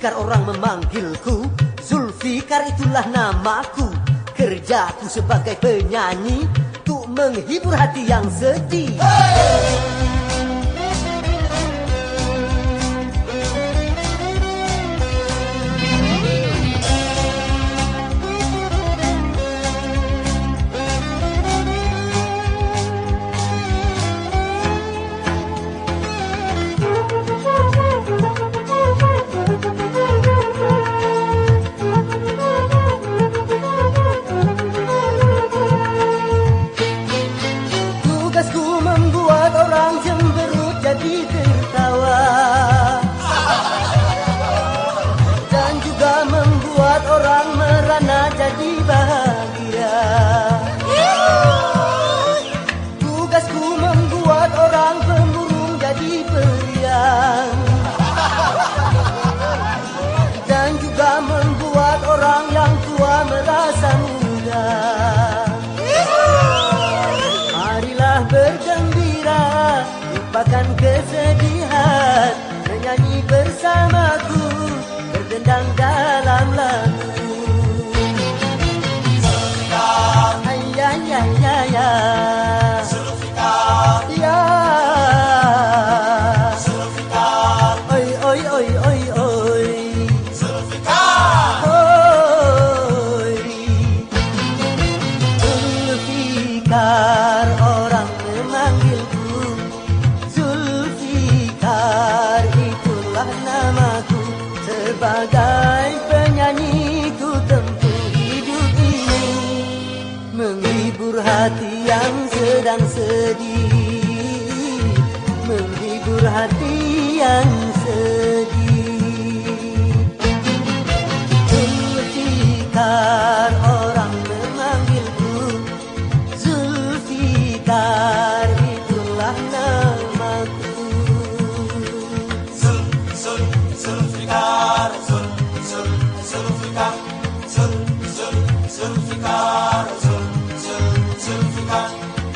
Zulfikar orang memanggilku, Zulfikar itulah namaku. Kerjaku sebagai penyanyi, untuk menghibur hati yang sedih. Jadi bahagia. Tugasku membuat orang pemurung jadi periang, dan juga membuat orang yang tua merasa muda. Marilah bergembira, lupakan kesedihan, menyanyi bersamaku, berdendang dalam lagu. Ya ya ya, Zulfikar, ya Zulfikar, oi oi oi oi oi, Zulfikar, oi. Zulfikar orang memanggilku, Zulfikar itulah namaku. Sebagai penyanyi ku tempuh hidup ini, menghibur hati yang sedang sedih, menghibur hati yang sedih. Zulfikar orang memanggilku, Zulfikar itulah namaku. Zulfikar, Zulfikar, Zulfikar,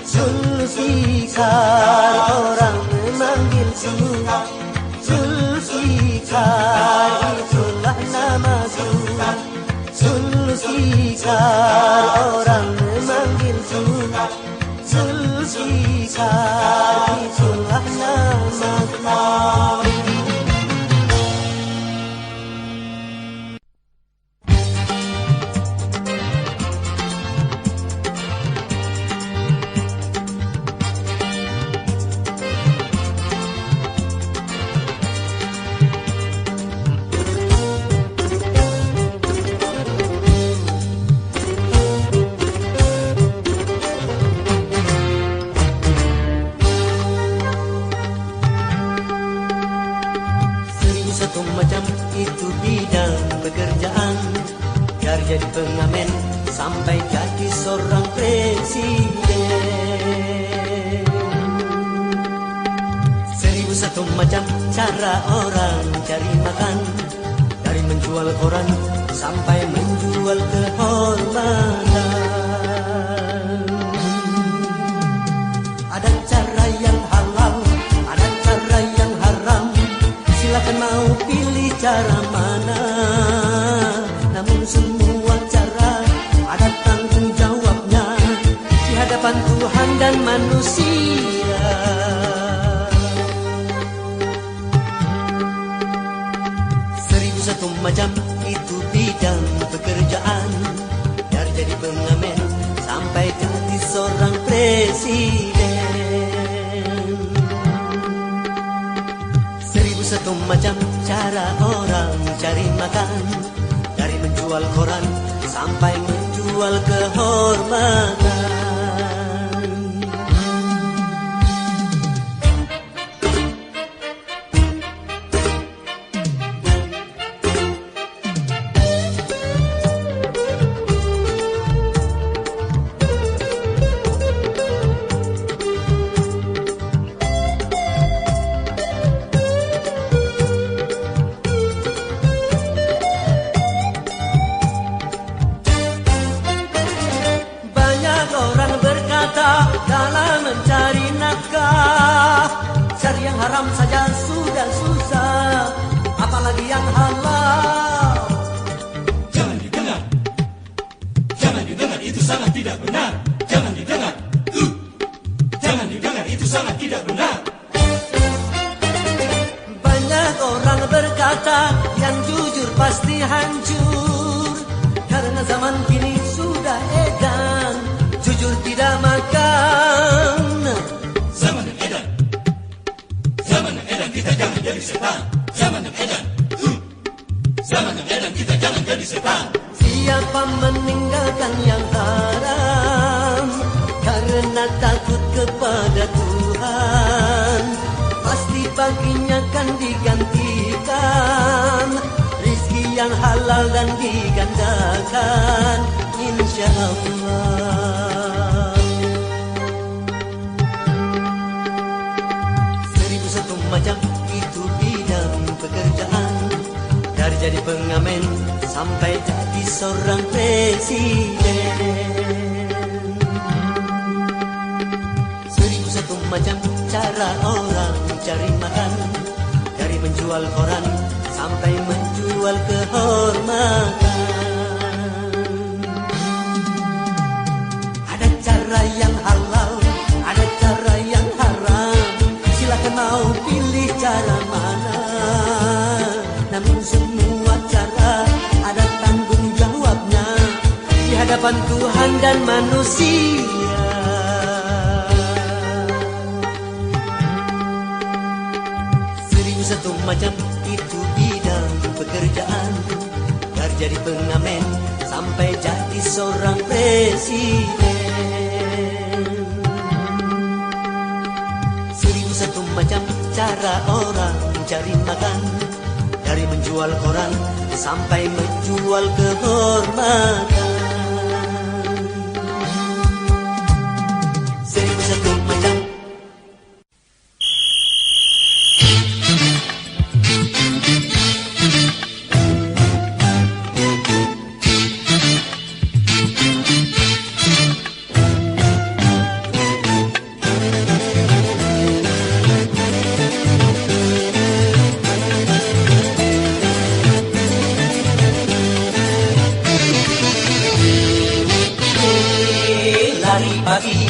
Zulfikar orang memanggilku, Zulfikar itulah namaku. Zulfikar orang memanggilku, Zulfikar itulah namaku. Macam itu bidang pekerjaan, dari jadi pengamen sampai jadi seorang presiden. 1001 macam cara orang cari makan, dari menjual koran sampai menjual kehormatan. Ada cara yang halal, ada cara yang haram, silakan mau pilih cara mana. Namun semua cara ada tanggung jawabnya di hadapan Tuhan dan manusia. Satu macam itu bidang pekerjaan, dari jadi pengamen sampai jadi seorang presiden. 1001 macam cara orang cari makan, dari menjual koran sampai menjual kehormatan. Orang yang jujur pasti hancur, karena zaman kini sudah edan, jujur tidak makan. Zaman edan, zaman edan, kita jangan jadi setan. Zaman edan, zaman edan, kita jangan jadi setan. Siapa meninggalkan yang haram karena takut kepada Tuhan, pasti baginya kan digantikan rizki yang halal dan digandakan, insya Allah. 1001 macam itu bidang pekerjaan, dari jadi pengamen sampai jadi seorang presiden. 1001 macam cara orang cari makan, dari menjual koran sampai menjual kehormatan. Ada cara yang halal, ada cara yang haram, silakan mau pilih cara mana. Namun semua cara ada tanggung jawabnya di hadapan Tuhan dan manusia. 1001 macam itu bidang pekerjaan, dari jadi pengamen sampai jadi seorang presiden. 1001 macam cara orang cari makan, dari menjual koran sampai menjual kehormatan. 1001 macam. Lari pagi,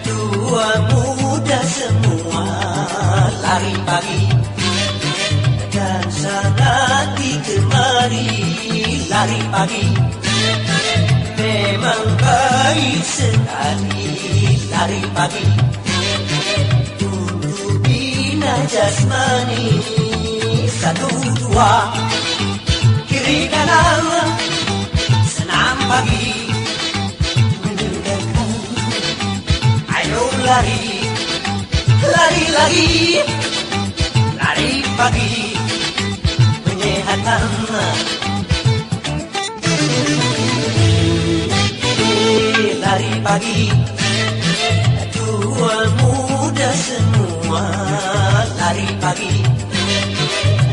tua muda semua lari pagi, dan sangat digemari lari pagi. Memang baik sekali lari pagi, untuk bina jasmani. 1, 2, kiri kanan, senam pagi. Lari, lari lagi, lari pagi, menyehatkan. Lari pagi, tua muda semua lari pagi,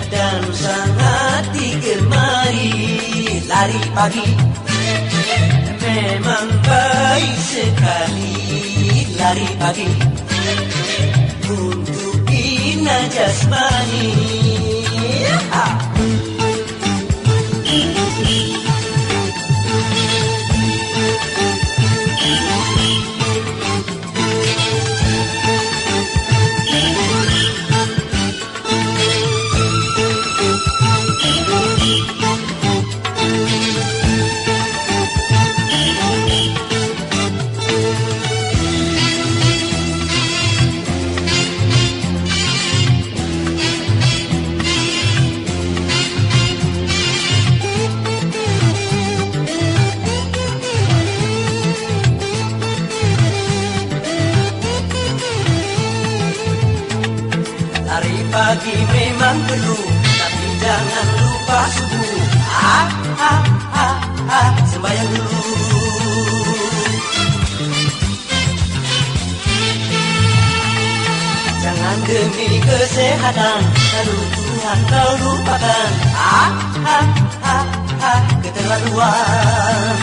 dan sangat digemari lari pagi. Memang baik sekali lari pagi, untuk bina jasmani. Lari pagi memang perlu, tapi jangan lupa subuh. Sembahyang dulu. Jangan demi kesehatan, lalu Tuhan kau lupakan. Keterlaluan.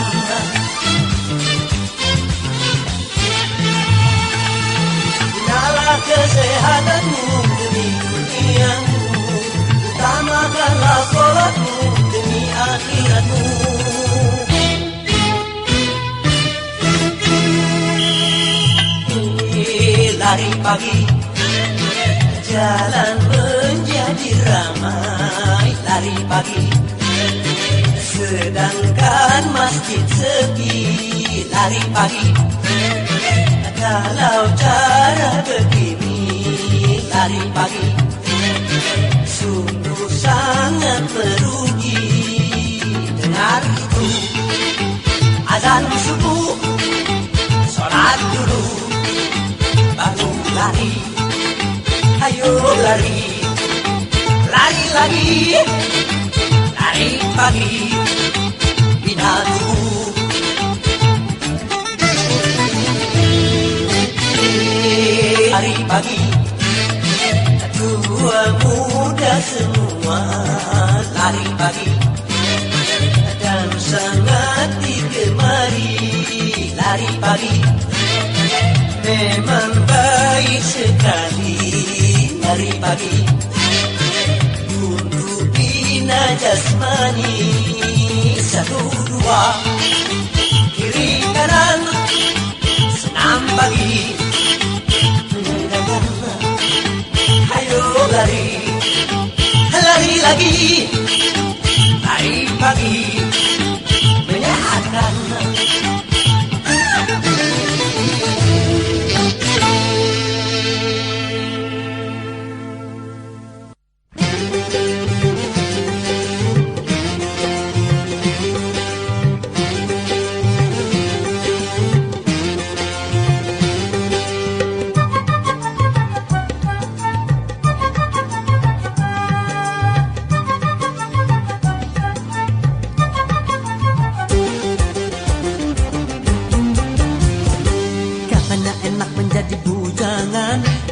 Gunalah kesehatanmu demi duniamu, utamakanlah sholatmu demi akhiratmu. Lari pagi, jalan menjadi ramai. lari pagi. Sedangkan masjid sepi, lari pagi. Kalau cara begini, lari pagi, sungguh sangat merugi. Dengar itu, azan subuh, sholat dulu, baru lari. Ayo lari, lari lagi, lari pagi, bina tubuh. Lari pagi, tua muda semua lari pagi, dan sangat digemari lari pagi. Memang baik sekali lari pagi untuk bina jasmani. Satu dua, kiri kanan, senam pagi. Ayo lari, lari lagi, lari pagi, menyehatkan.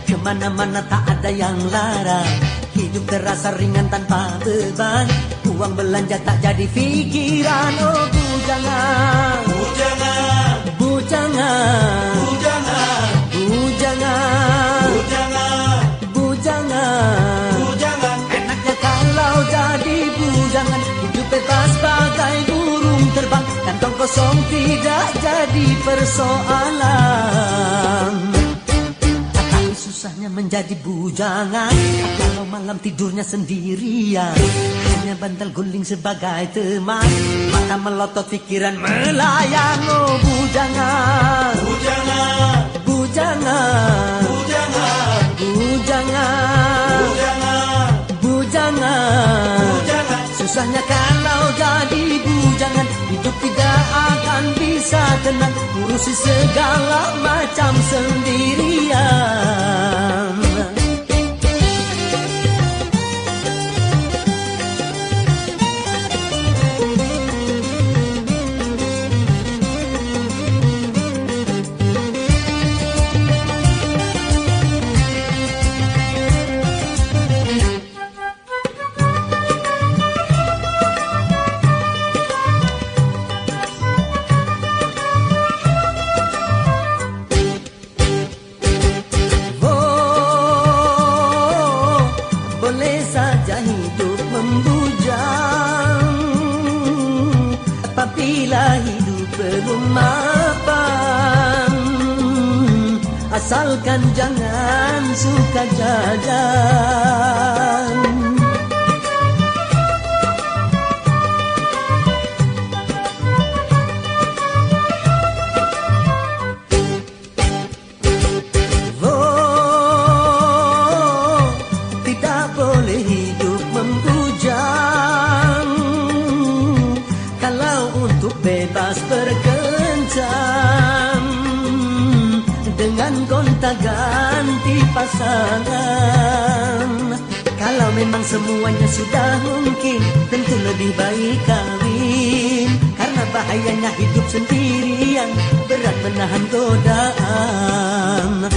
Kemana-mana tak ada yang larang, hidup terasa ringan tanpa beban, uang belanja tak jadi pikiran. Oh bujangan, Bujangan, bujangan, bujangan, bujangan, bujangan, bujangan. bujangan. Enaknya kalau jadi bujangan, hidup bebas bagai burung terbang, kantong kosong tidak jadi persoalan. Susahnya menjadi bujangan kalau malam tidurnya sendirian, hanya bantal guling sebagai teman, mata melotot pikiran melayang. Oh bujangan, Bujangan, bujangan, bujangan, bujangan, bujangan, bujangan. bujangan. Susahnya kalau jadi bujangan, hidup tidak akan bisa tenang, urusi segala macam sendirian. Boleh saja hidup membujang apabila hidup belum mapan, asalkan jangan suka jajan. Bebas berkencan dengan gonta-ganti pasangan. Kalau memang semuanya sudah mungkin, tentu lebih baik kawin, karena bahayanya hidup sendirian, berat menahan godaan.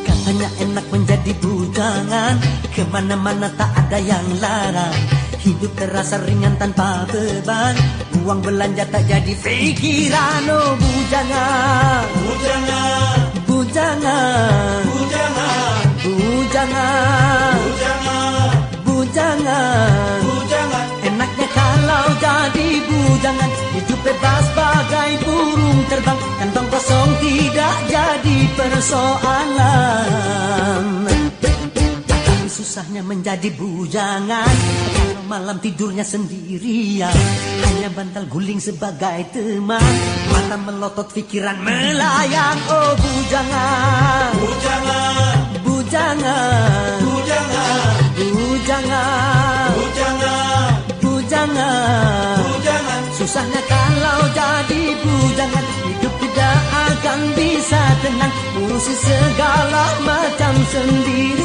Katanya enak menjadi bujangan, kemana-mana tak ada yang larang, hidup terasa ringan tanpa beban, uang belanja tak jadi pikiran. Oh bujangan, Bujangan, bujangan, bujangan, bujangan, bujangan, bujangan. bujangan. Enaknya kalau jadi bujangan, hidup bebas bagai burung terbang, kantong kosong tidak jadi persoalan. susahnya menjadi bujangan kalau malam tidurnya sendirian. Hanya bantal guling sebagai teman, mata melotot pikiran melayang. Oh bujangan, Bujangan, bujangan, bujangan, bujangan, bujangan, bujangan. bujangan. Susahnya kalau jadi bujangan, hidup tidak akan bisa tenang, urusi segala macam sendirian.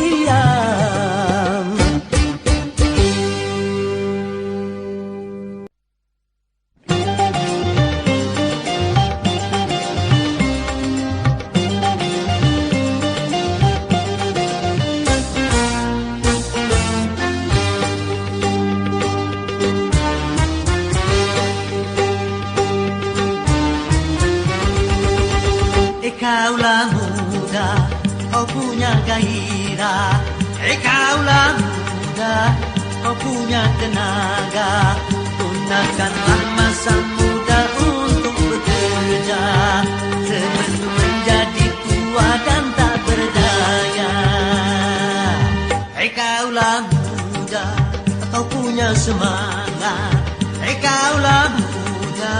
Kaulah muda, kau punya gairah. Kaulah muda, kau punya tenaga. Gunakanlah masa muda untuk bekerja, sebelum menjadi tua dan tak berdaya. Kaulah muda, kau punya semangat. Kaulah muda,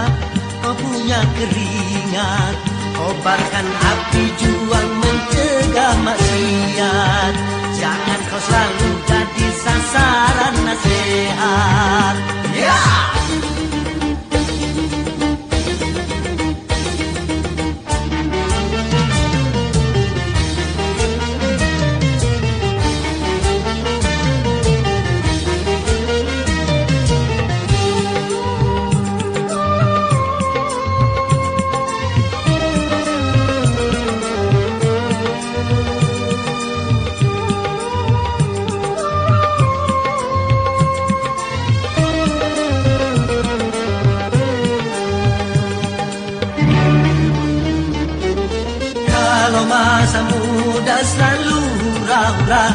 kau punya keringat. Kobarkan api juang mencegah maksiat. Jangan kau selalu jadi sasaran nasihat. Masa muda selalu hura-hura,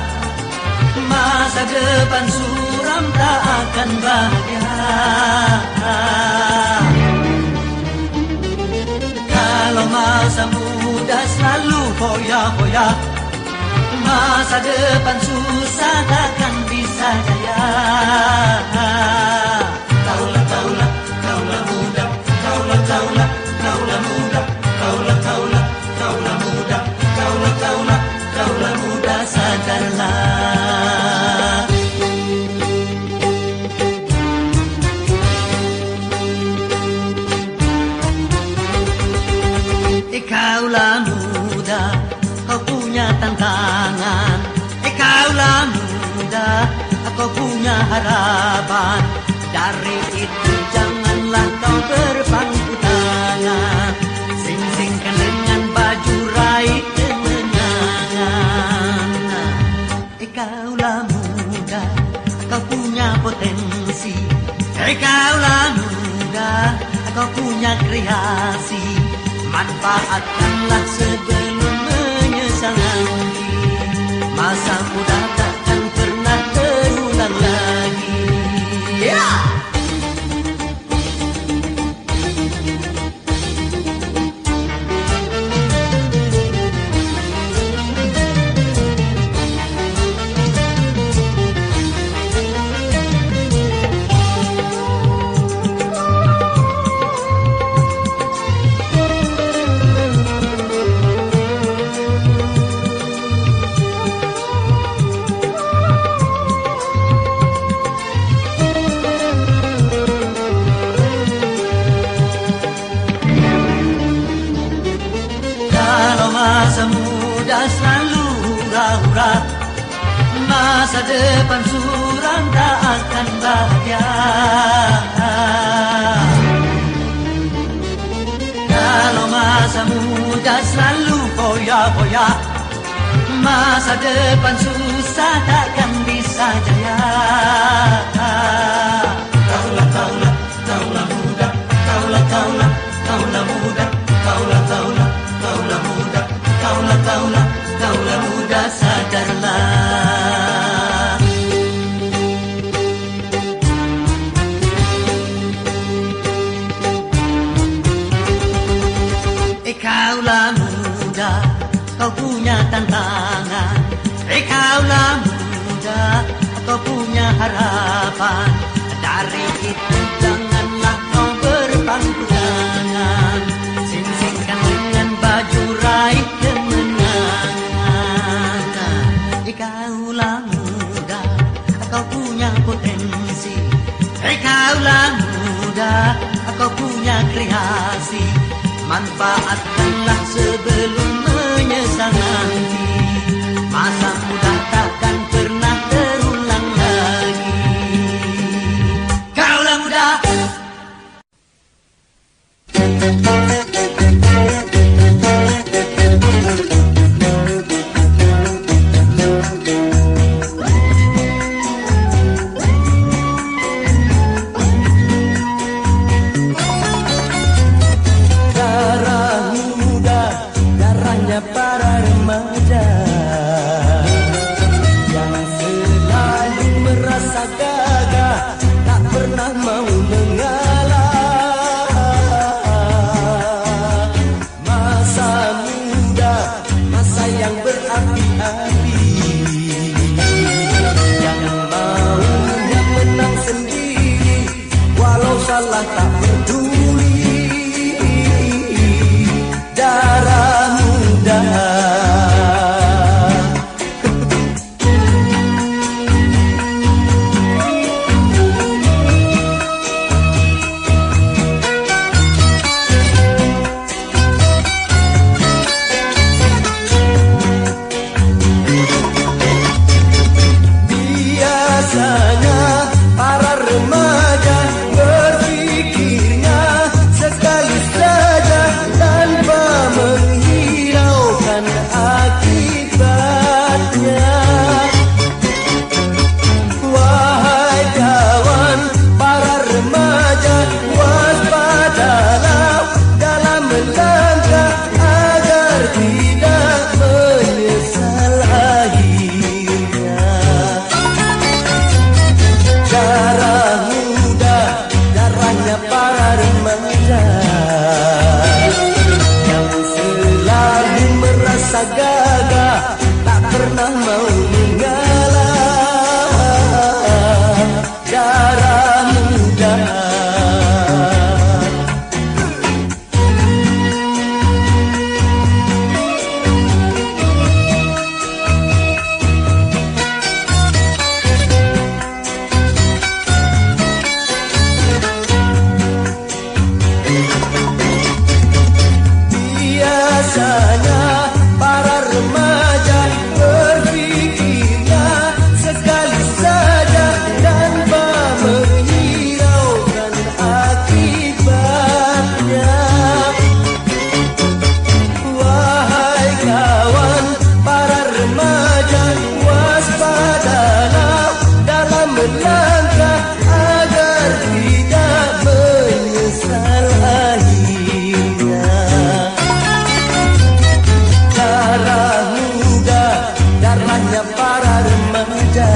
masa depan suram tak akan bahagia. Kalau masa muda selalu hoya-hoya, masa depan susah takkan bisa jaya. Kaulah, kaulah, kaulah muda, kaulah, kaulah, kaulah muda, kaulah, kaulah, kaulah muda, kaulah, kaulah, kaulah muda, sadarlah. Kaulah muda, kau punya tantangan. Kaulah muda, kau punya harapan. Dari itu janganlah kau berpangku tangan, sing-singkan dengan baju raih kemenangan. Kaulah muda, kau punya potensi. Kaulah muda, kau punya kreasi. Manfaatkanlah sebelum menyesal nanti. Masa muda takkan pernah terulang lagi. Masa muda selalu hura-hura, masa depan suram tak akan bahagia. Kalau masa muda selalu hoya-hoya, masa depan susah takkan bisa jaya. Kaulah, kaulah, kaulah muda, kaulah, kaulah, kaulah muda, kaulah, kaulah, kaulah muda, kaulah, kaulah, kaulah muda, sadarlah. Kaulah muda, kau punya tantangan. Kaulah muda, kau punya potensi. Hei kaulah muda, kau punya kreasi. Manfaatkanlah sebelum menyesal nanti. Masa muda takkan pernah terulang lagi. Kaulah muda. Para remaja yang selalu merasa gagah, tak pernah mau mengalah. Masa muda, masa yang berapi-api, jangan maunya menang sendiri, walau salah tak peduli. Darah muda, biasanya para remaja berpikirnya sekali saja tanpa menghiraukan akibatnya. Wahai kawan, para remaja, waspadalah dalam melangkah agar tidak menyesal akhirnya. Darah muda, darahnya para remaja yang selalu merasa gagah, tak pernah mau mengalah. Darah muda. Biasanya para remaja berpikirnya sekali saja tanpa menghiraukan akibatnya. Wahai kawan, para remaja, waspadalah dalam melangkah agar tidak menyesal akhirnya. Darah muda, darahnya para remaja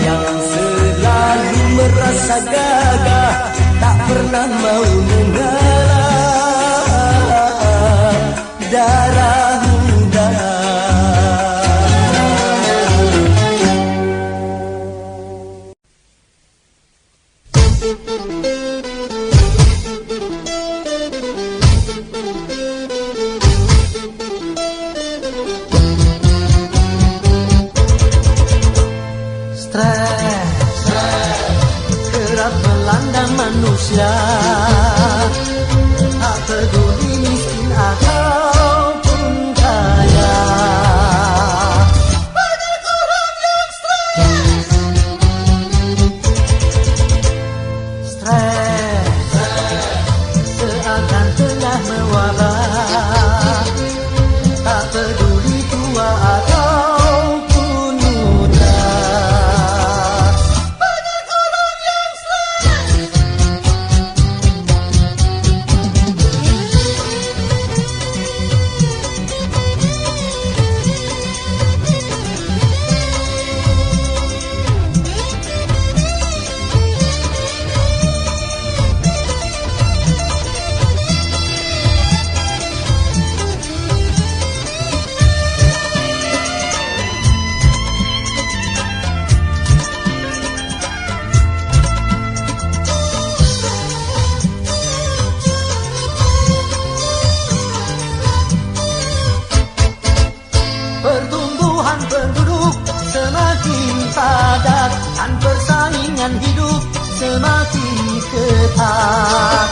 yang selalu merasa gagah, tak pernah mau mengalah. Darah muda. Stres kerap melanda manusia. ringan hidup semakin ketat.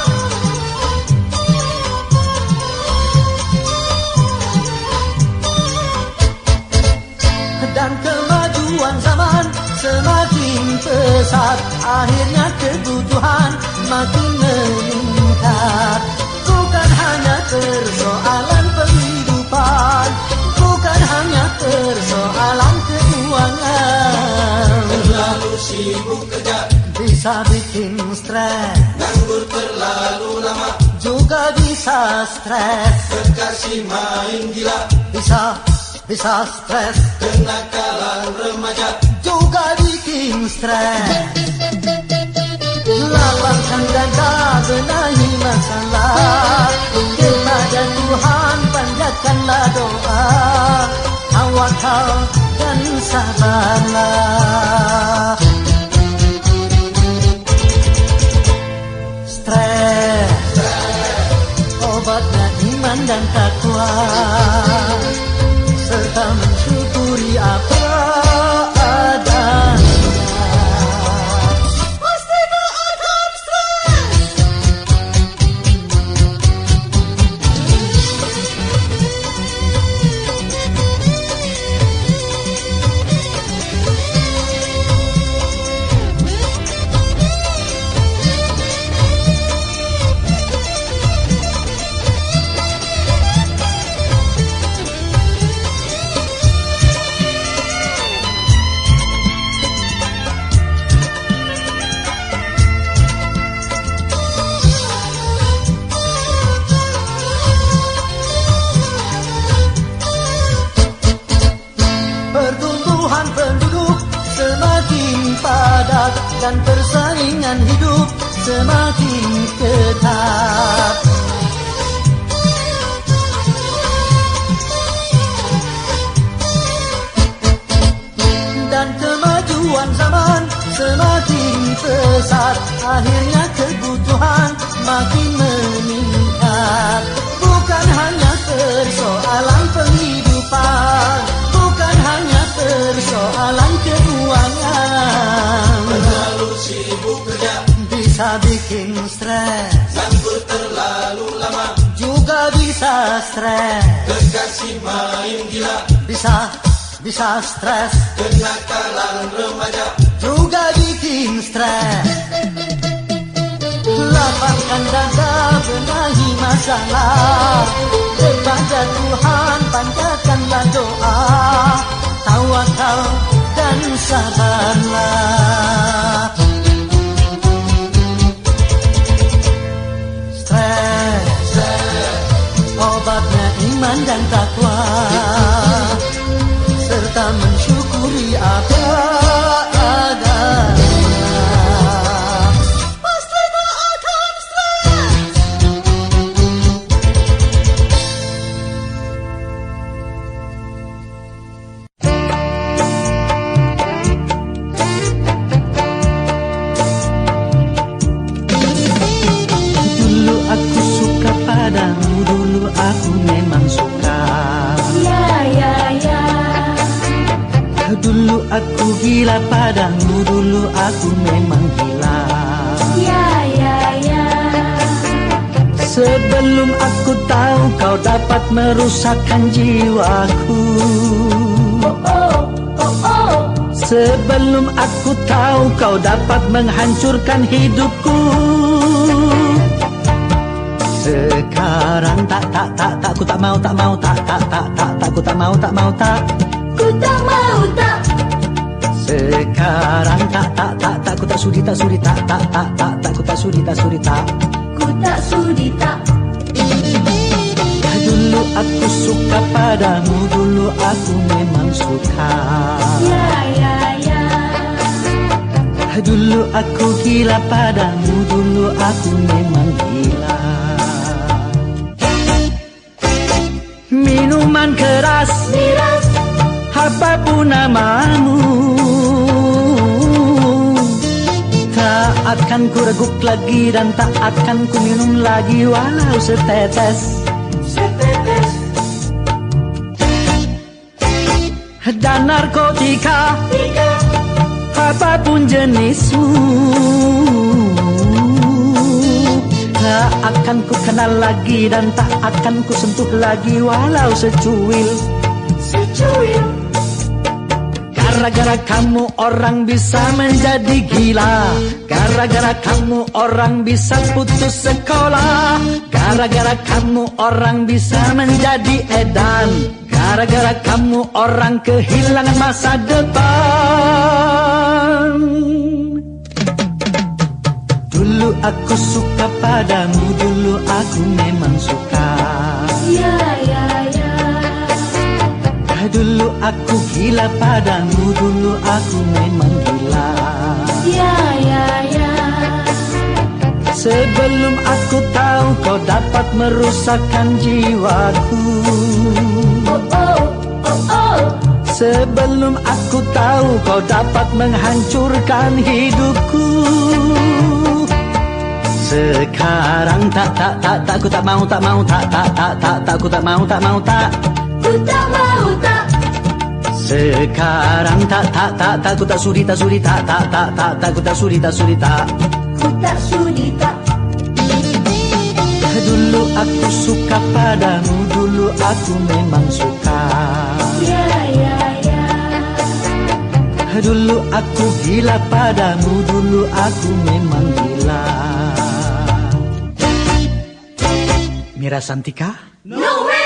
Dan kemajuan zaman semakin pesat, akhirnya kebutuhan makin meningkat. Bukan hanya persoalan penghidupan, bukan hanya persoalan keuangan. Terlalu sibuk kerja bisa bikin stres, nganggur terlalu lama juga bisa stres. kekasih main gila Bisa stres, kenakalan remaja juga bikin stres. Lapangkan dada, benahi masalah, kepada Tuhan panjatkanlah doa, tawakal dan sabarlah. Stres, obatnya iman dan takwa, serta mensyukuri apa adanya. Pasti tak akan stres. Pertumbuhan penduduk semakin padat dan persaingan hidup semakin ketat. Dan kemajuan zaman semakin pesat, akhirnya kebutuhan makin meningkat. Bukan hanya persoalan penghidupan, bukan hanya persoalan keuangan. terlalu sibuk kerja Bisa bikin stres, nganggur terlalu lama juga bisa stres. kekasih main gila Bisa stres, kenakalan remaja juga bikin stres. Lapangkan dada, benahi masalah, kepada Tuhan panjatkanlah doa, tawakal dan sabarlah. Stres, obatnya iman dan takwa, serta mensyukuri apa adanya. Pasti tak akan stres. Dulu aku suka padamu, dulu aku memang suka. Dulu aku gila padamu, dulu aku memang gila. Sebelum aku tahu kau dapat merusakkan jiwaku, sebelum aku tahu kau dapat menghancurkan hidupku. Sekarang tak, ku tak mau, tak, ku tak mau, Ku tak mau tak. Sekarang tak, ku tak sudi, tak, ku tak sudi, tak. Ku tak sudi tak. Dulu aku suka padamu, dulu aku memang suka. Dulu aku gila padamu, dulu aku memang gila. Minuman keras, apapun namamu, tak akan ku reguk lagi dan tak akan ku minum lagi walau setetes. Dan narkotika apapun jenismu, tak akan ku kenal lagi dan tak akan ku sentuh lagi walau secuil. Gara-gara kamu orang bisa menjadi gila, gara-gara kamu orang bisa putus sekolah, gara-gara kamu orang bisa menjadi edan, gara-gara kamu orang kehilangan masa depan. Dulu aku suka padamu, dulu aku memang suka. Ya, ya, ya. Dulu aku gila padamu, dulu aku memang gila. Ya, ya, ya. Sebelum aku tahu kau dapat merusakkan jiwaku. Oh, oh, oh, oh. Sebelum aku tahu kau dapat menghancurkan hidupku. Sekarang tak ku tak mau tak ku tak mau Ku tak mau tak. Sekarang tak ku tak sudi tak ku tak sudi tak. Ku tak sudi tak. Dulu aku suka padamu, dulu aku memang suka. Ya, ya, ya. Dulu aku gila padamu, dulu aku memang gila. Mira Santika? No way!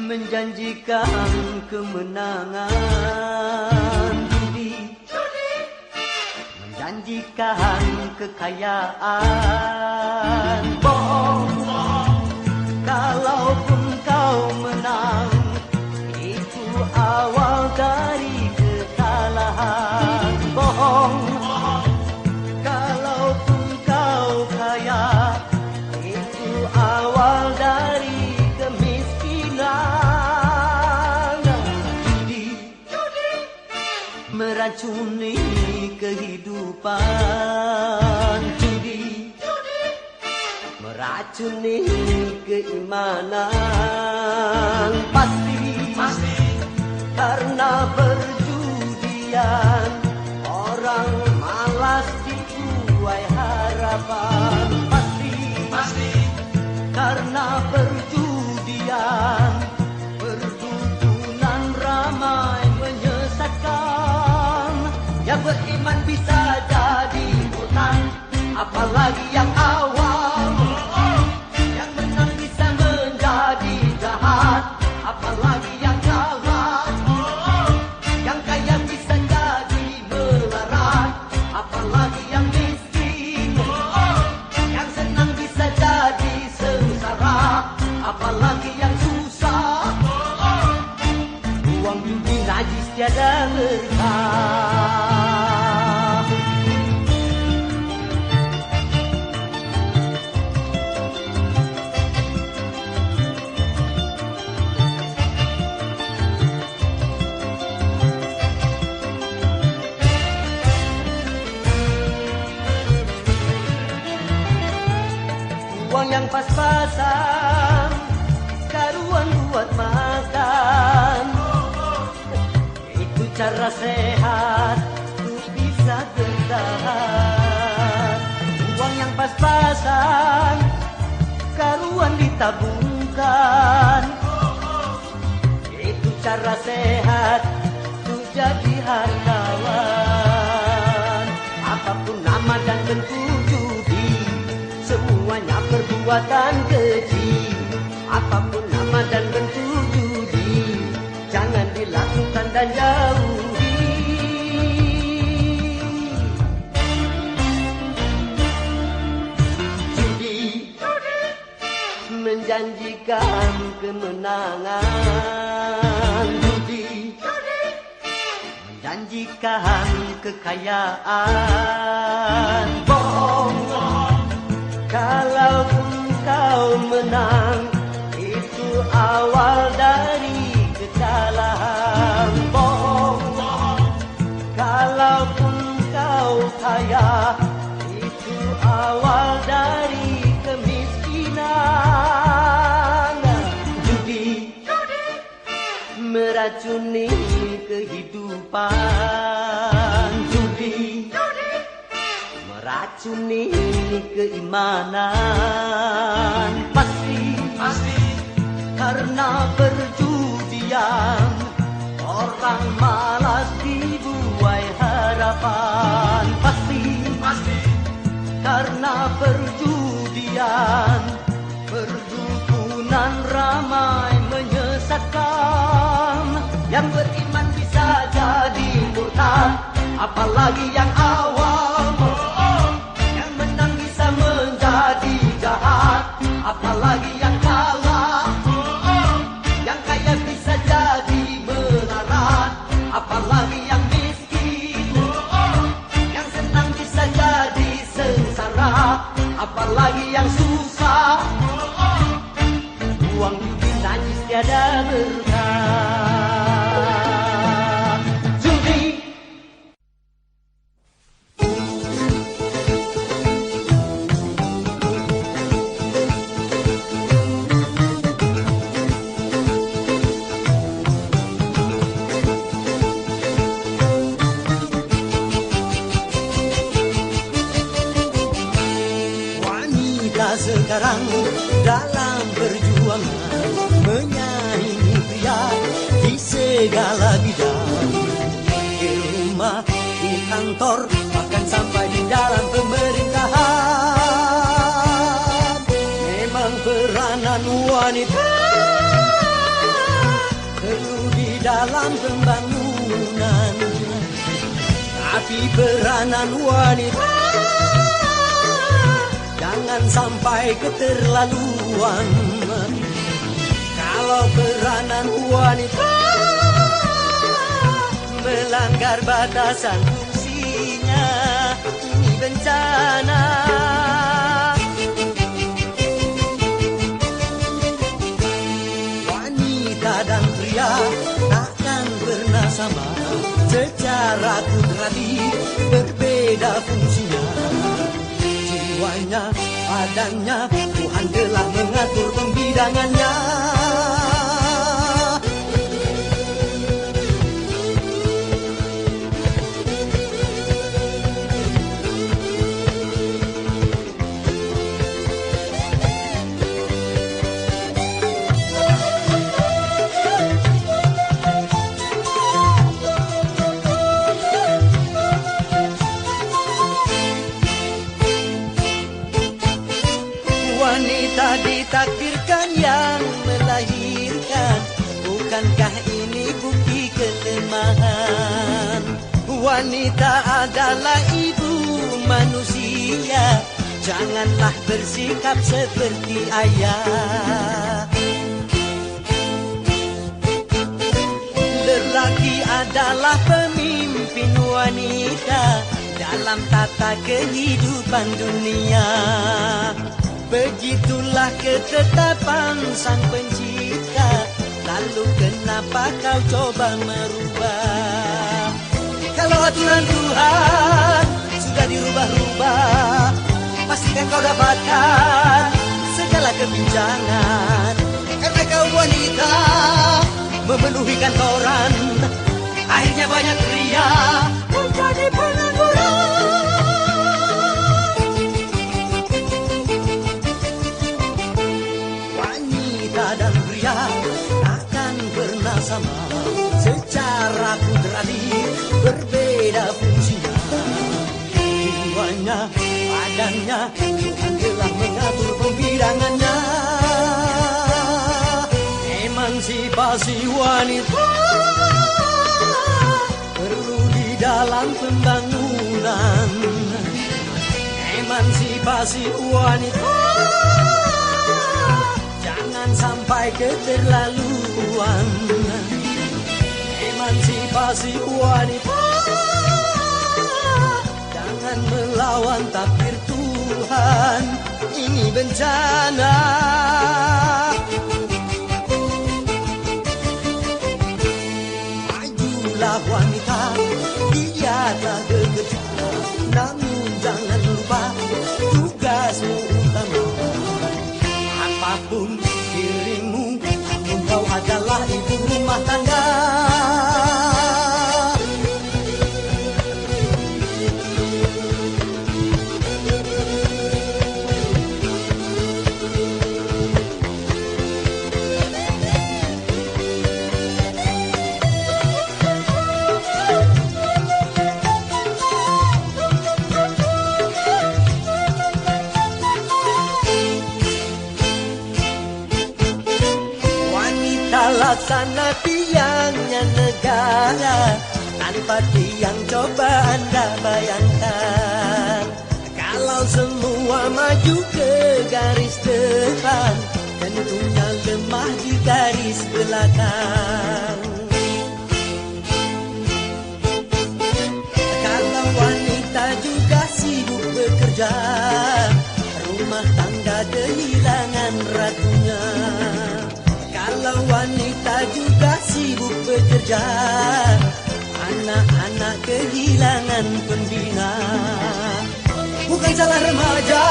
Menjanjikan kemenangan, menjanjikan kekayaan. Bohong, kalaupun kau menang, itu awal dari kekalahan. Bohong, kalaupun kau kaya, itu awal dari meracuni kehidupan. Judi meracuni keimanan. Pasti karena perjudian orang malas dituai harapan. Pasti karena perjudian perdukunan ramai menyesatkan. Yang beriman bisa jadi utang, apalagi yang awam. Yang menang bisa menjadi jahat, apalagi yang jahat. Yang kaya bisa jadi melarat, apalagi yang miskin. Yang senang bisa jadi sengsara, apalagi yang susah. Uang judi najis tiada berkah. Uang yang pas-pasan, karuan buat makan. Itu cara sehat, untuk bisa bertahan. Uang yang pas-pasan, karuan ditabungkan. Itu cara sehat, untuk jadi hartawan. Apapun nama dan bentuk judi, semuanya perbuatan keji. Apapun nama dan bentuk judi, jangan dilakukan dan jauhi. Judi menjanjikan menjanjikan kemenangan, judi menjanjikan kekayaan. Bohong, kalau kau menang itu awal dari kekalahan. Bohong, kalaupun kau kaya itu awal dari kemiskinan. Judi meracuni kehidupan, judi meracuni keimanan. Pasti karena perjudian orang malas dibuai harapan. Pasti karena perjudian perdukunan ramai menyesatkan. Yang beriman bisa jadi murtad, apalagi yang awam. Yang menang bisa menjadi jahat, apalagi yang kalah. Yang kaya bisa jadi melarat, apalagi yang miskin. Yang senang bisa jadi sengsara, apalagi yang susah. Uang judi najis tiada berkah. Judi sekarang dalam perjuangan menyaingi pria di segala bidang. Di rumah, di kantor, bahkan sampai di dalam pemerintahan. Memang peranan wanita perlu di dalam pembangunan, tapi peranan wanita jangan sampai keterlaluan. Kalau peranan wanita melanggar batasan fungsinya, ini bencana. Wanita dan pria takkan pernah sama, secara kudrati berbeda fungsinya. Jiwanya, badannya, Tuhan telah mengatur pembidangannya. Wanita ditakdirkan yang melahirkan, bukankah ini bukti kelemahan? Wanita adalah ibu manusia, janganlah bersikap seperti ayah. Lelaki adalah pemimpin wanita dalam tata kehidupan dunia. Begitulah ketetapan Sang Pencipta, lalu kenapa kau coba merubah? Kalau aturan Tuhan sudah dirubah-rubah, pastikan kau dapatkan segala kebincangan. Karena kau wanita memenuhi kantoran, akhirnya banyak pria menjadi pengangguran. Dan pria takkan pernah sama, secara kudrati berbeda fungsinya. Jiwanya, badannya, Tuhan telah mengatur pembidangannya. Emansipasi wanita perlu di dalam pembangunan. Emansipasi wanita sampai keterlaluan. Emansipasi wanita, jangan melawan takdir Tuhan. Ini bencana. Majulah wanita, giatlah bekerja, namun jangan lupa tugasmu utama. Apapun dirimu, namun kau adalah ibu rumah tangga. Laksana tiangnya negara, tanpa tiang coba Anda bayangkan. Kalau semua maju ke garis depan, tentunya lemah di garis belakang. Kalau wanita juga sibuk bekerja, rumah tangga kehilangan ratunya. Kalau wanita juga sibuk bekerja, anak-anak kehilangan pembina. Bukan salah remaja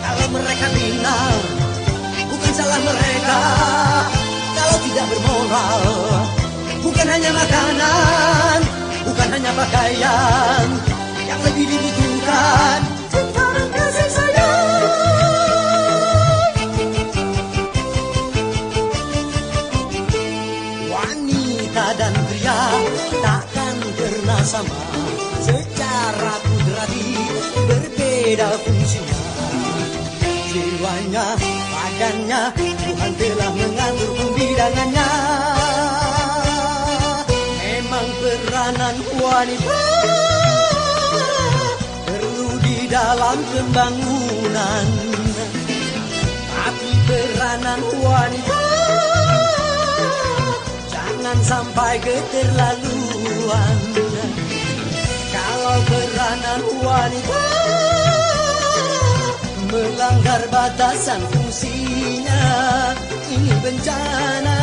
kalau mereka bina, bukan salah mereka kalau tidak bermoral. Bukan hanya makanan, bukan hanya pakaian yang lebih dibutuhkan, cinta dan kasih sayang. Dan pria takkan pernah sama, secara kudrati berbeda fungsinya. Jiwanya, badannya, Tuhan telah mengatur pembidangannya. Memang peranan wanita perlu di dalam pembangunan, tapi peranan wanita jangan sampai keterlaluan. Kalau peranan wanita melanggar batasan fungsinya, ini bencana.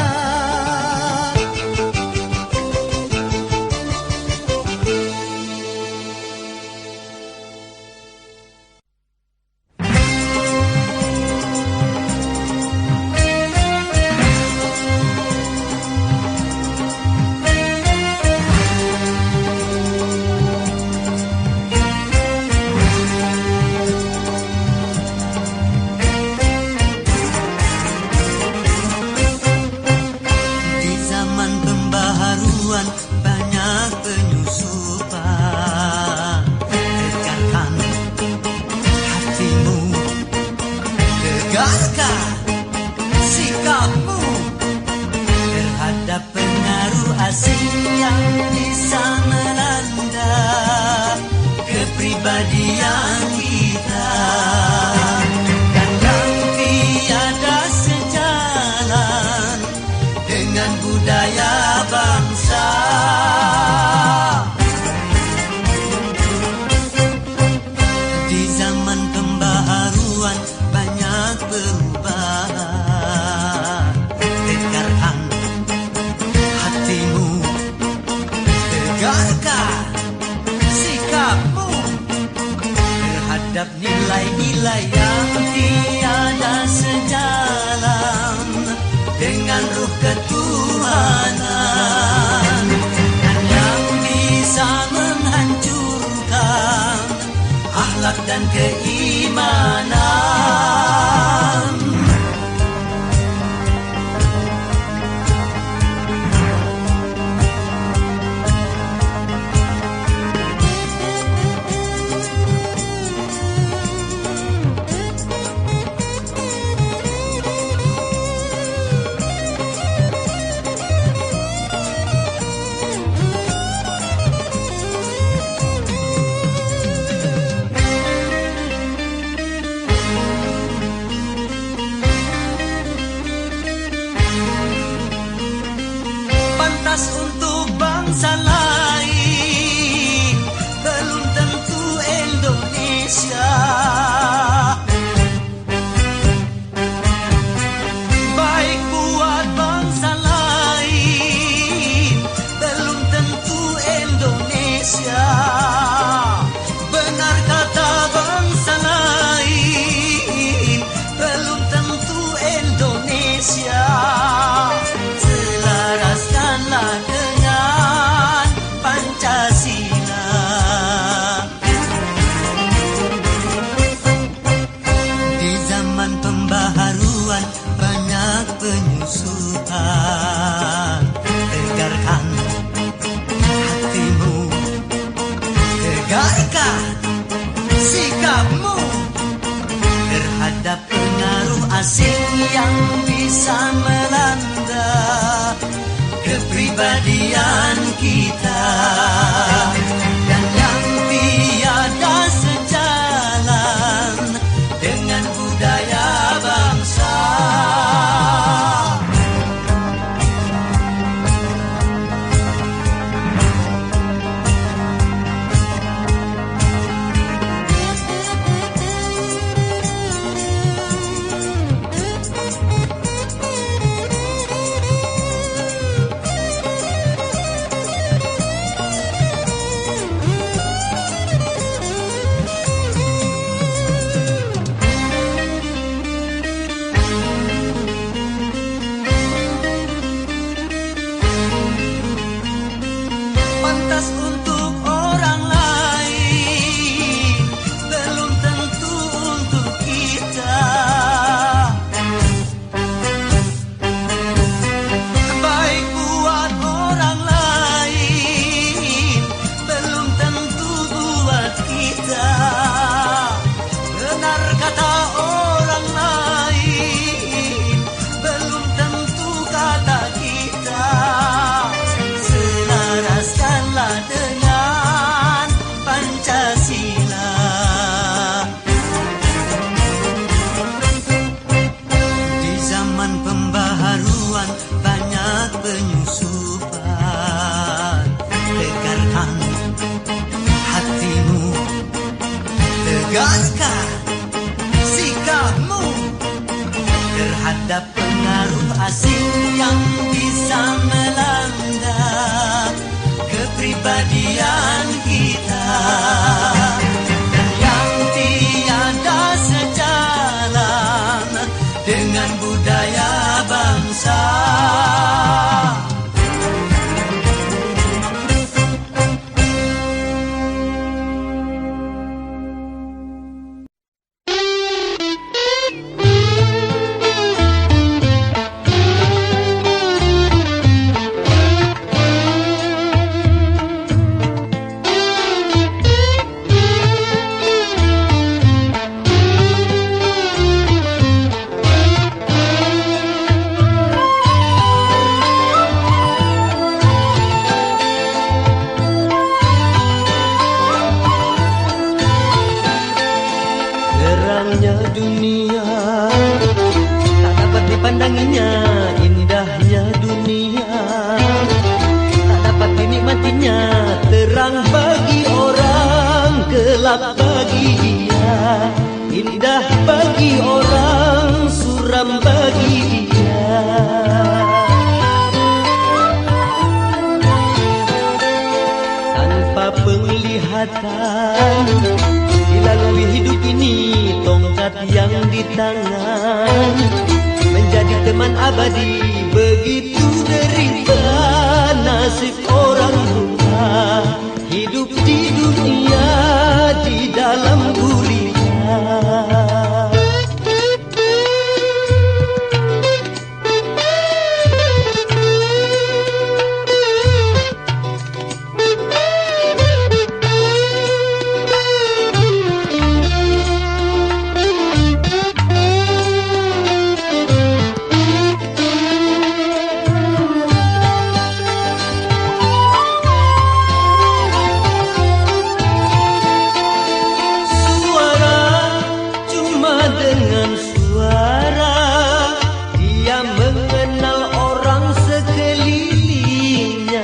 Nilai-nilai yang tiada sejalan dengan ruh ketuhanan, dan yang bisa menghancurkan akhlak dan keimanan. Pantas untuk bangsa lain, belum tentu Indonesia. Baik buat bangsa lain, belum tentu Indonesia. Benar kata bangsa lain, belum tentu Indonesia. Selaraskanlah dengan Pancasila. Di zaman pembaharuan banyak penyusutan. Tegarkan hatimu, tegarkan sikapmu terhadap pengaruh asing yang bisa melanda kepribadian kita dan yang tiada sejalan dengan budaya bangsa. Pantas untuk orang lain, belum tentu untuk kita. Baik buat orang lain, belum tentu buat kita. Benar kata orang lain, belum tentu kata kita. Selaraskanlah dengan Pancasila. Di zaman pembaharuan banyak penyusupan. Tegarkan hatimu, tegarkan sikapmu terhadap pengaruh asing yang bisa melanda kepribadian kita dan yang tiada sejalan dengan budaya bangsa. Terangnya dunia tak dapat dipandanginya, indahnya dunia tak dapat dinikmatinya. Terang bagi orang, gelap bagi dia. Indah bagi orang, suram bagi dia. Tanpa penglihatan dilalui hidup ini, tongkat yang di tangan menjadi teman abadi. Begitu derita nasib orang buta, hidup di dunia di dalam gurita. Dia mengenal orang sekelilingnya.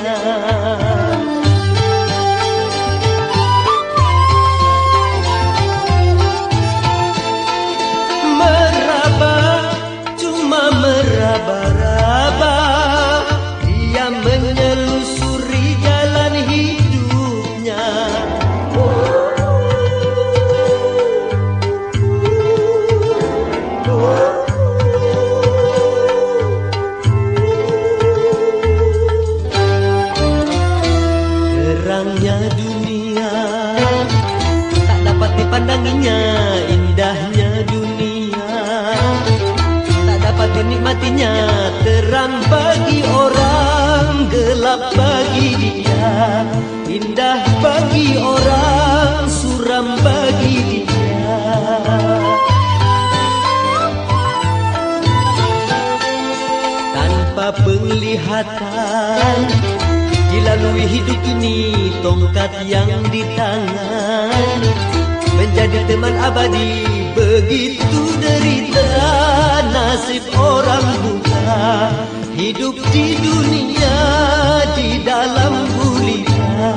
dunia, terang bagi orang, gelap bagi dia, indah bagi orang, suram bagi dia. Tanpa penglihatan dilalui hidup ini, tongkat yang di tangan menjadi teman abadi. Begitu derita nasib orang buta, hidup di dunia di dalam gulita.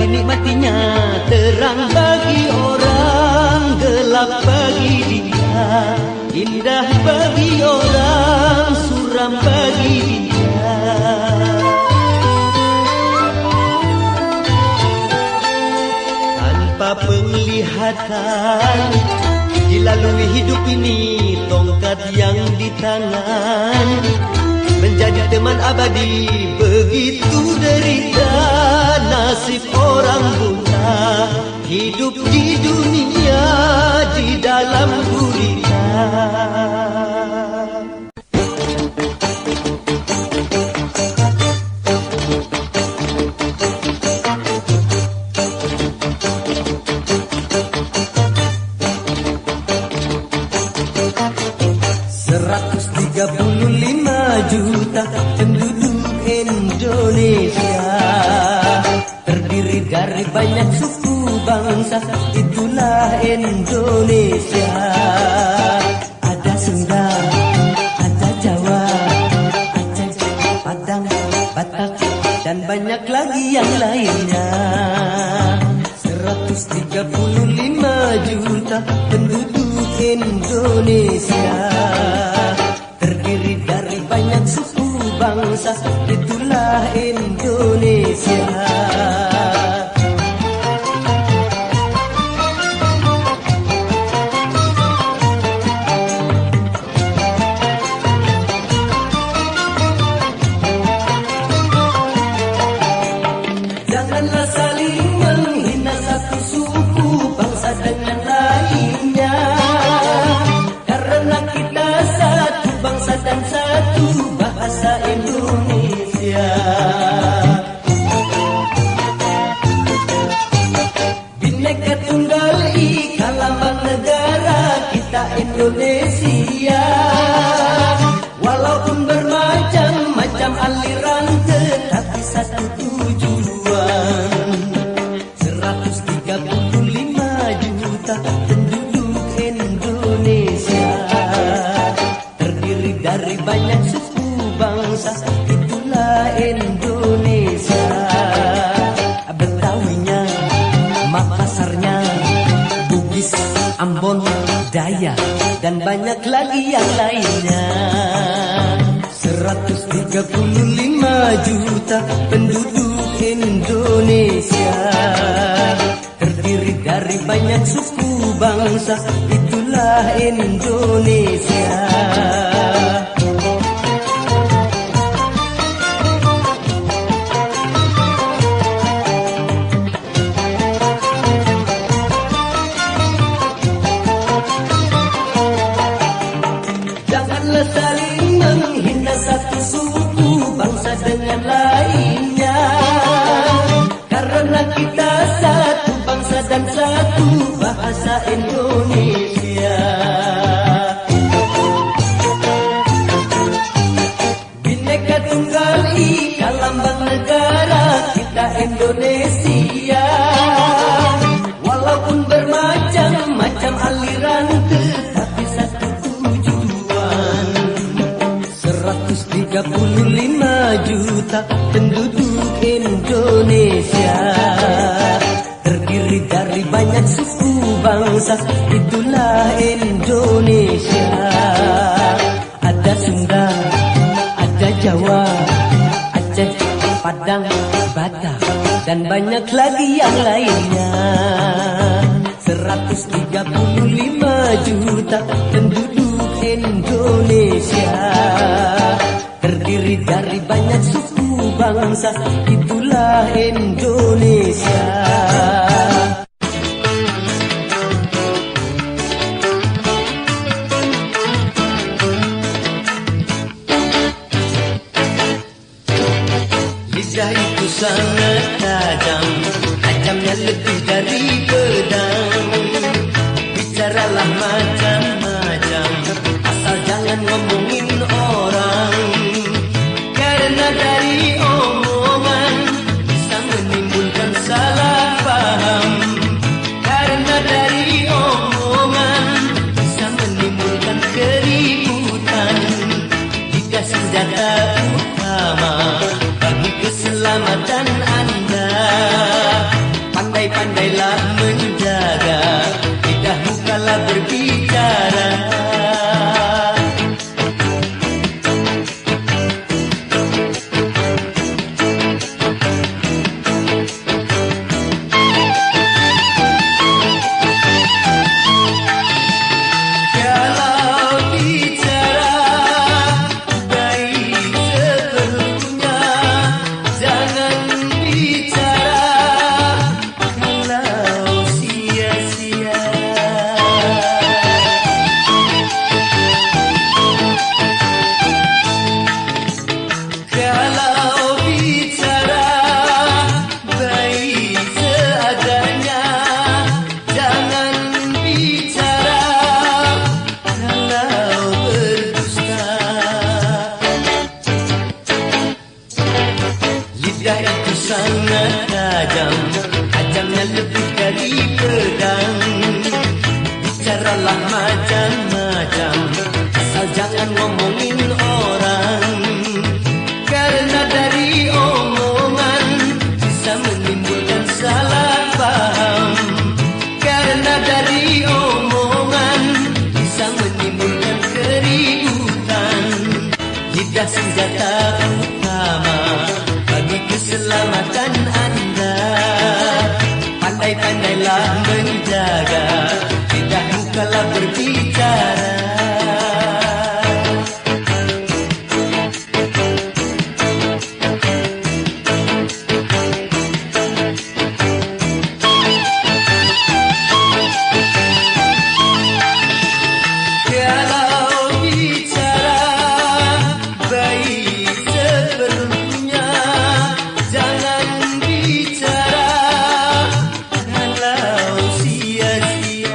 Dinikmatinya, terang bagi orang, gelap bagi dia, indah bagi orang, suram bagi dia. Tanpa penglihatan dilalui hidup ini, tongkat yang di tangan menjadi teman abadi. Begitu derita nasib orang buta, hidup di dunia di dalam gulita. Juta penduduk Indonesia, terdiri dari banyak suku bangsa, itulah Indonesia. Ada Sunda, ada Jawa, Aceh, Padang, Batak, dan banyak lagi yang lainnya. 135 juta penduduk Indonesia, terdiri dari banyak suku bangsa, itulah Indonesia. Janganlah saling menghina satu suku bangsa dengan lainnya, karena kita satu bangsa dan satu bahasa Indonesia. Bhinneka Tunggal Ika lambang negara kita Indonesia. Walaupun bermacam-macam aliran, tetapi satu tujuan. 135 juta penduduk Indonesia, terdiri dari banyak suku bangsa, itulah Indonesia. Betawinya, Makassarnya, Bugis, Ambon, Dayak, dan banyak lagi yang lainnya. 135 juta penduduk Indonesia, terdiri dari banyak suku bangsa, itulah Indonesia. suku bangsa dengan lainnya. Karena kita satu bangsa dan satu bahasa Indonesia. Bhinneka Tunggal Ika lambang negara kita Indonesia. Walaupun bermacam-macam aliran tetapi satu tujuan. 135 juta penduduk Indonesia, terdiri dari banyak suku bangsa, itulah Indonesia. Ada Sunda, ada Jawa, Aceh, Padang, Batak, dan banyak lagi yang lainnya. 135 juta penduduk Indonesia, terdiri dari banyak suku bangsa, itulah Indonesia. Lidah itu sangat tajam, tajamnya lebih dari pedang. Bicaralah macam-macam, asal jangan ngomongin orang. Karena dari omongan bisa menimbulkan salah paham. Karena dari omongan bisa menimbulkan keributan. Jika senjata utama bagi keselamatan Anda, pandai-pandailah menjaga lidahmu kala berbicara. Lidah itu sangat tajam, tajamnya lebih dari pedang. Bicaralah macam-macam, asal jangan ngomongin orang. Karena dari omongan bisa menimbulkan salah paham. Karena dari omongan bisa menimbulkan keributan. Lidah senjata utama bagi keselamatan Anda, pandai-pandailah menjaga lidahmu kala berbicara. Kalau bicara baik seperlunya, jangan bicara kalau sia-sia.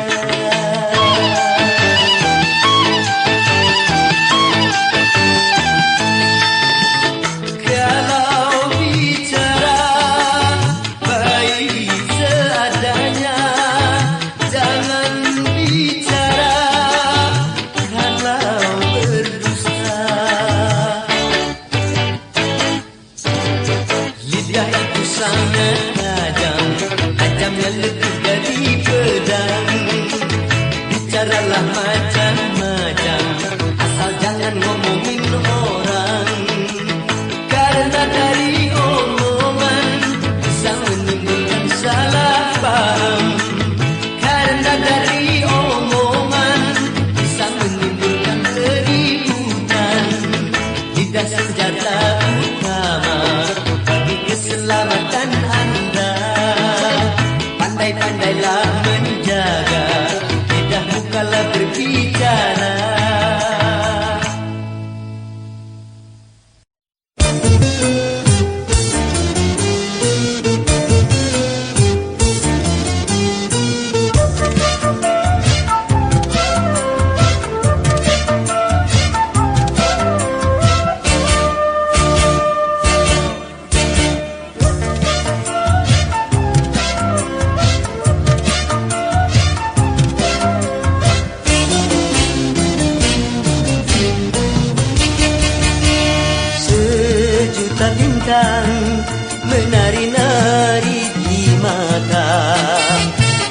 bintang menari-nari di mata,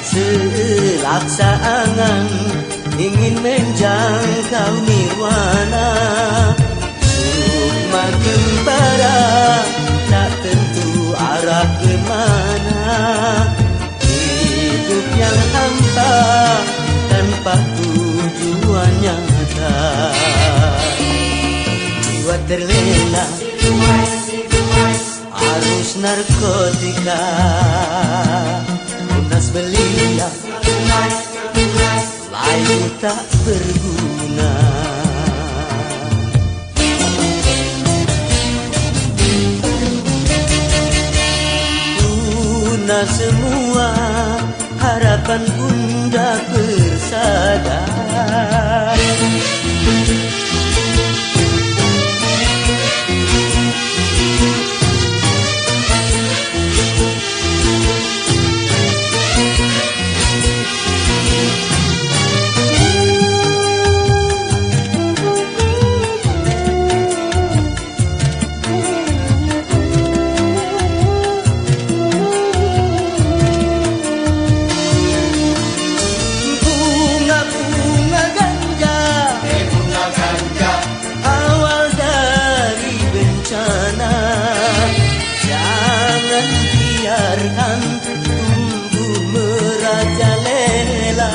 selaksa angan ingin menjangkau nirwana. Sukma kembara tak tentu arah kemana, hidup yang hampa tanpa tujuan nyata. Jiwa terlena arus narkotika, lunas belia, layu tak berguna. Punah semua harapan bunda bersadar. Tumbuh merajalela,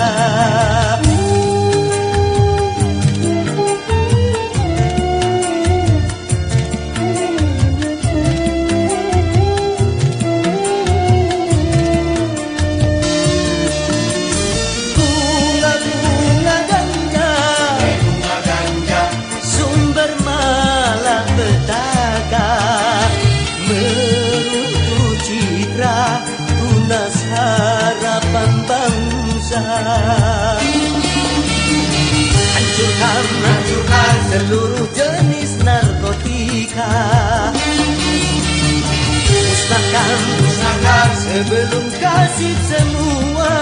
bunga-bunga ganja, sumber malapetaka, meruntuh citra tunas harapan bangsa. Hancurkan seluruh jenis narkotika, musnahkan sebelum kasih semua.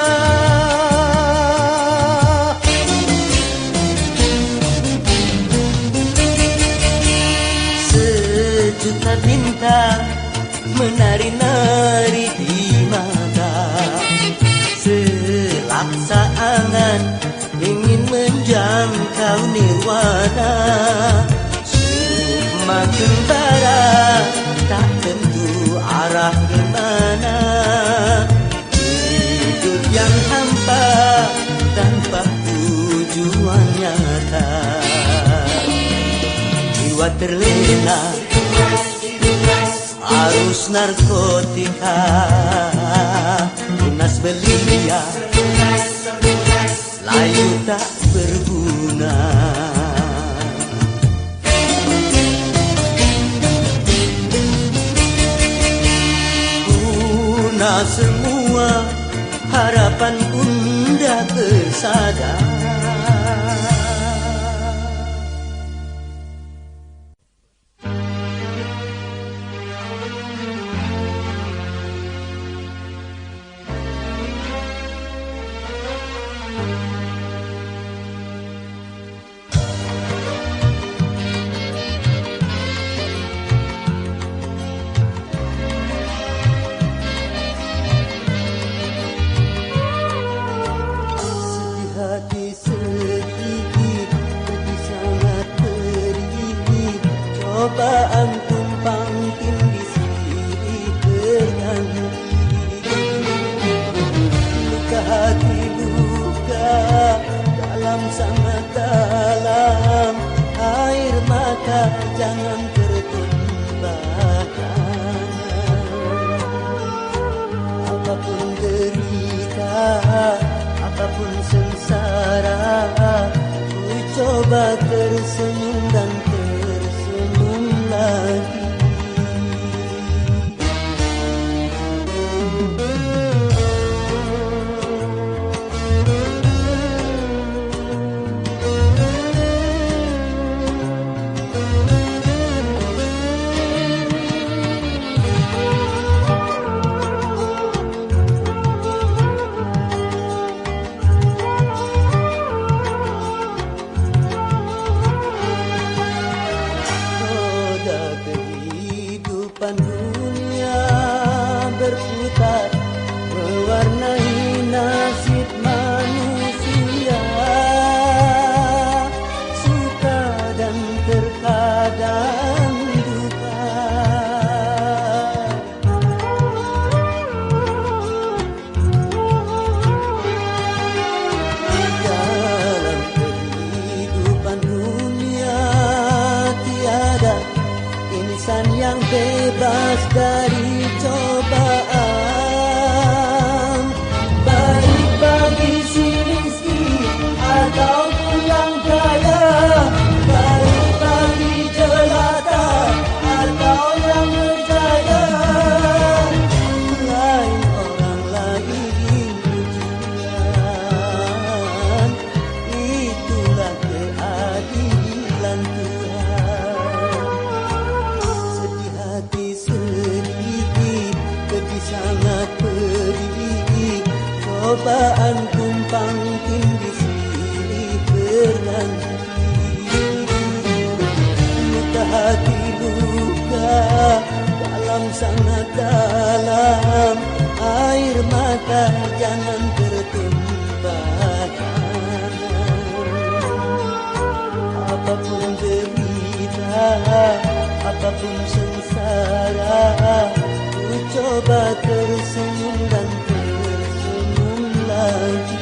Sejuta bintang menari-nari di mata, selaksa angan ingin menjangkau nirwana. Sukma kembara tak tentu arah kemana, hidup yang hampa tanpa tujuan nyata. Jiwa terlena arus narkotika, lunas belia, layu tak berguna. Punah semua harapan bunda bersadar. Cobaan tumpang tindih silih berganti, luka hati luka dalam sangat dalam, air mata jangan tertumpahkan. Apapun derita, apapun sengsara, ku coba tersenyum dan lagi. Roda jalan Tuhan. Sedih hati sedih, pedih sangat pedih, cobaan tumpang tindih silih berganti. Luka hati luka dalam sangat dalam, air mata jangan tertumpah. Apapun derita, apapun sengsara, ku coba tersenyum dan tersenyum lagi.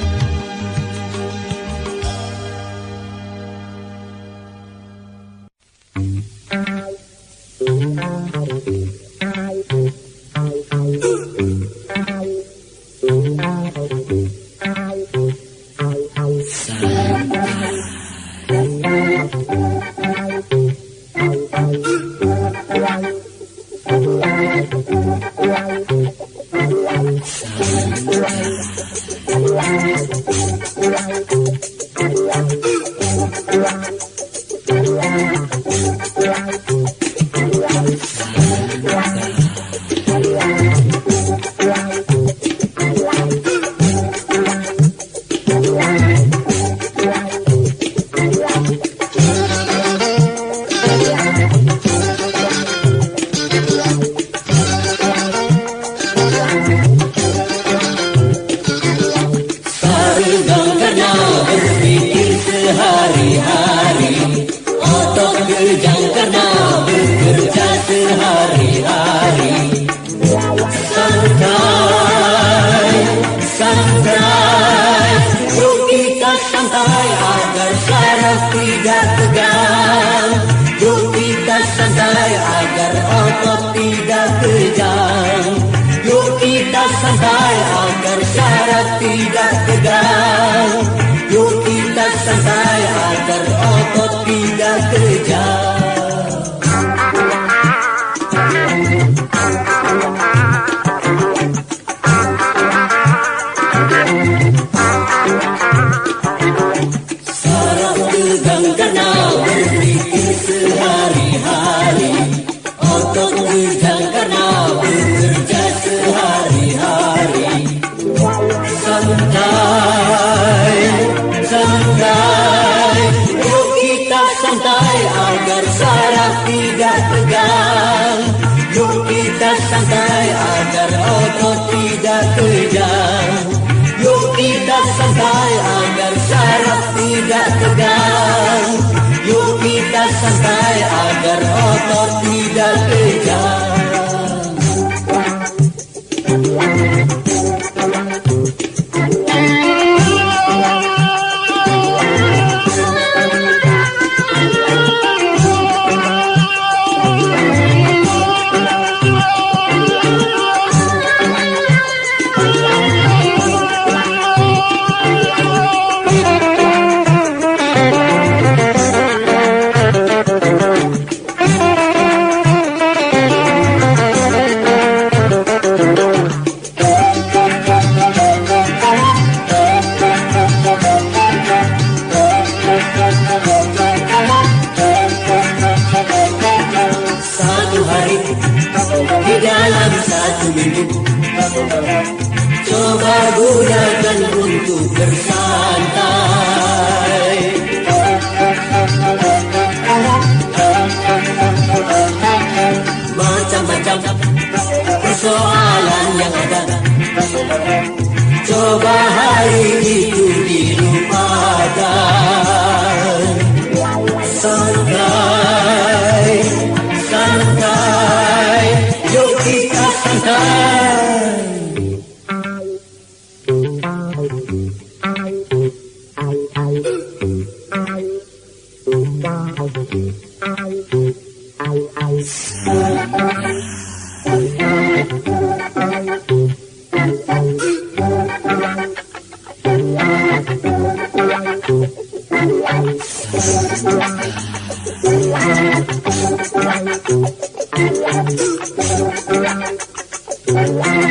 Thank you.